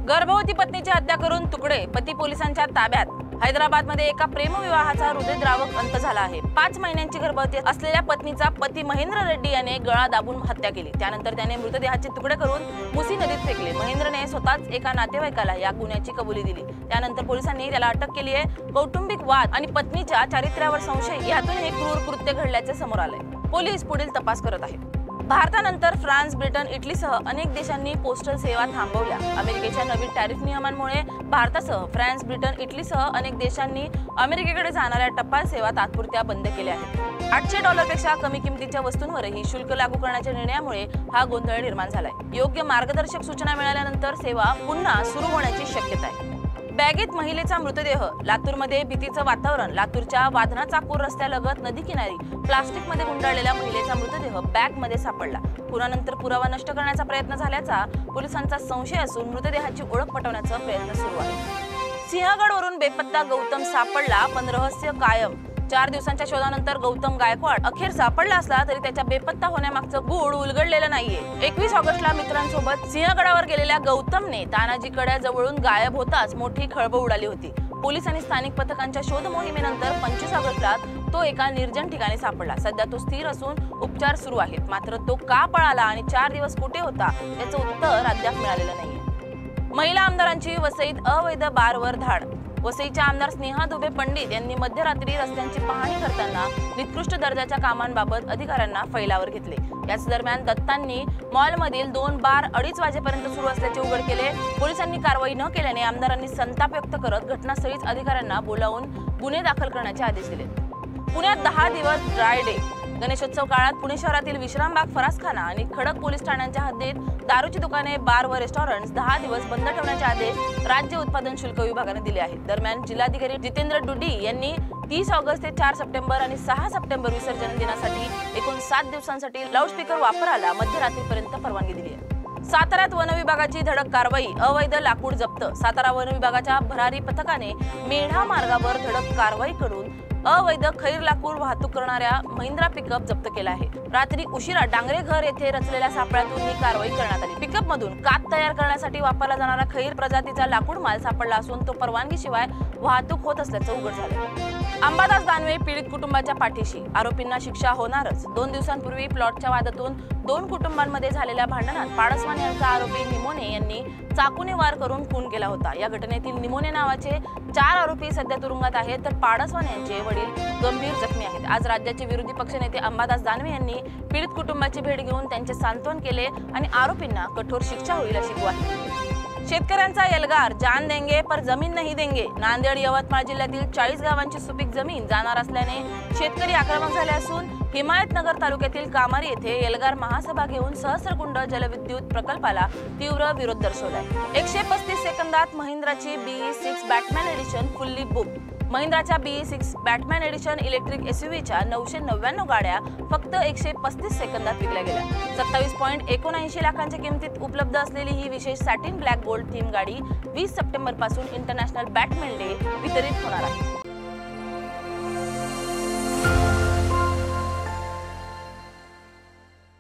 गर्भवती पत्नीची हत्या करून तुकडे, पती पोलिसांच्या ताब्यात। हैदराबादमध्ये एका प्रेमविवाहाचा हृदयद्रावक अंत झाला आहे। 5 महिन्यांची गर्भवती असलेल्या पत्नीचा पती महेंद्र रेड्डी याने गळा दाबून हत्या केली। त्यानंतर त्याने मृतदेहाचे तुकडे करून मुसी नदीत फेकले। महेंद्रने स्वतःच एका नातेवाईकाला या गुन्ह्याची कबुली दिली। त्यानंतर पोलिसांनी त्याला अटक केली आहे। कौटुंबिक वाद आणि पत्नीच्या चारित्र्यावर संशय यातून हे क्रूर कृत्य घडल्याचे समोर आले। पोलीस पुढील तपास करत आहेत। भारतानंतर फ्रान्स, ब्रिटन, इटलीसह अनेक देशांनी पोस्टल सेवा थांबवल्या। अमेरिकेच्या नवीन टॅरिफ नियमांमुळे भारतासह फ्रान्स, ब्रिटन, इटलीसह अनेक देशांनी अमेरिकेकडे जाणाऱ्या टपाल सेवा तात्पुरत्या बंद केल्या आहेत। $800 पेक्षा कमी किमतीच्या वस्तूंवरही शुल्क लागू करण्याच्या निर्णयामुळे हा गोंधळ निर्माण झालाय। योग्य मार्गदर्शक सूचना मिळाल्यानंतर सेवा पुन्हा सुरू होण्याची शक्यता आहे। बॅगेत महिलेचा मृतदेह, लातूरमध्ये भीतीचं वातावरण। लातूरच्या वाधना चाकूर रस्त्यालगत नदी किनारी प्लास्टिकमध्ये गुंडाळलेल्या महिलेचा मृतदेह बॅगमध्ये सापडला। खुनानंतर पुरावा नष्ट करण्याचा प्रयत्न झाल्याचा पोलिसांचा संशय असून मृतदेहाची ओळख पटवण्याचा प्रयत्न सुरू आहे। सिंहगडवरून बेपत्ता गौतम सापडला, पण रहस्य कायम। 4 दिवसांच्या शोधानंतर गौतम गायकवाड अखेर सापडला असला तरी त्याच्या बेपत्ता होण्यामागचं गूढ उलगडलेलं नाहीये। 21 ऑगस्टला मित्रांसोबत सिंहगडावर गेलेल्या गौतमने तानाजी कड्याजवळून गायब होताच मोठी खळबळ उडाली होती। पोलीस आणि स्थानिक पथकांच्या शोध मोहिमेनंतर 25 ऑगस्टला तो एका निर्जन ठिकाणी सापडला। सध्या तो स्थिर असून उपचार सुरू आहेत। मात्र तो का पळाला आणि 4 दिवस कुठे होता याचं उत्तर अद्याप मिळालेलं नाहीये। महिला आमदारांची वसईत अवैध बारवर धाड। वसईच्या आमदार स्नेहा दुबे पंडित यांनी मध्यरात्री रस्त्यांची पाहणी करताना निकृष्ट दर्जाच्या कामांबाबत अधिकाऱ्यांना फैलावर घेतले। याच दरम्यान दत्तांनी मॉलमधील 2 बार 2:30 वाजेपर्यंत सुरू असल्याचे उघड केले। पोलिसांनी कारवाई न केल्याने आमदारांनी संताप व्यक्त करत घटनास्थळीच अधिकाऱ्यांना बोलावून गुन्हे दाखल करण्याचे आदेश दिले। पुण्यात 10 दिवस ड्राय डे। गणेशोत्सव काळात पुणे शहरातील विश्रामबाग, फरासखाना आणि खडक पोलीस ठाण्यांच्या हद्दीत दारूची दुकाने, बार व रेस्टॉरंट्स 10 दिवस बंद ठेवण्याचे आदेश राज्य उत्पादन शुल्क विभागाने दिले आहेत। दरम्यान जिल्हाधिकारी जितेंद्र डुडी यांनी 30 ऑगस्ट ते 4 सप्टेंबर आणि 6 सप्टेंबर विसर्जन दिनासाठी एकूण 7 दिवसांसाठी लाऊडस्पीकर वापराला मध्यरात्रीपर्यंत परवानगी दिली आहे। साताऱ्यात वन विभागाची धडक कारवाई, अवैध लाकूड जप्त। सातारा वन विभागाच्या भरारी पथकाने मेढा मार्गावर धडक कारवाई करून अवैध खैर लाकूड वाहतूक करणाऱ्या महिंद्रा पिकअप जप्त केला आहे। रात्री उशिरा डांगरे घर येथे रचलेल्या सापळ्यातून ही कारवाई करण्यात आली। पिकअप मधून कात तयार करण्यासाठी वापरला जाणारा खैर प्रजातीचा लाकूड माल सापडला असून तो परवानगीशिवाय वाहतूक होत असल्याचं उघड झालं। अंबादास दानवे पीडित कुटुंबाच्या पाठीशी, आरोपींना शिक्षा होणारच। 2 दिवसांपूर्वी प्लॉटच्या वादातून 2 कुटुंबांमध्ये झालेल्या भांडणात पाडसवान यांचा आरोपी निमोने यांनी चाकूने वार करून खून केला होता। या घटनेतील निमोने नावाचे 4 आरोपी सध्या तुरुंगात आहेत, तर पाडसवान यांचे वडील गंभीर जखमी आहेत। आज राज्याचे विरोधी पक्षनेते अंबादास दानवे यांनी पीडित कुटुंबाची भेट घेऊन त्यांचे सांत्वन केले आणि आरोपींना कठोर शिक्षा होईल अशी ग्वाही। शेतकऱ्यांचा एल्गार, जान देंगे पर जमीन नहीं देंगे। नांदेड यवतमाळ जिल्ह्यातील 40 गावांची सुपीक जमीन जाणार असल्याने शेतकरी आक्रमक झाले असून हिमायतनगर तालुक्यातील कामारी येथे एल्गार महासभा घेऊन सहस्रकुंड जलविद्युत प्रकल्पाला तीव्र विरोध दर्शवलाय। 135 सेकंदात महिंद्राची BE6 Batman edition fully book. महिंद्राच्या BE6 बॅटमॅन एडिशन इलेक्ट्रिक SUVच्या 999 गाड्या फक्त 135 सेकंदात विकल्या गेल्या। 27.79 लाखांच्या किमतीत उपलब्ध असलेली ही विशेष सॅटिन ब्लॅक गोल्ड थीम गाडी 20 सप्टेंबर पासून इंटरनॅशनल बॅटमॅन डे वितरित होणार आहे।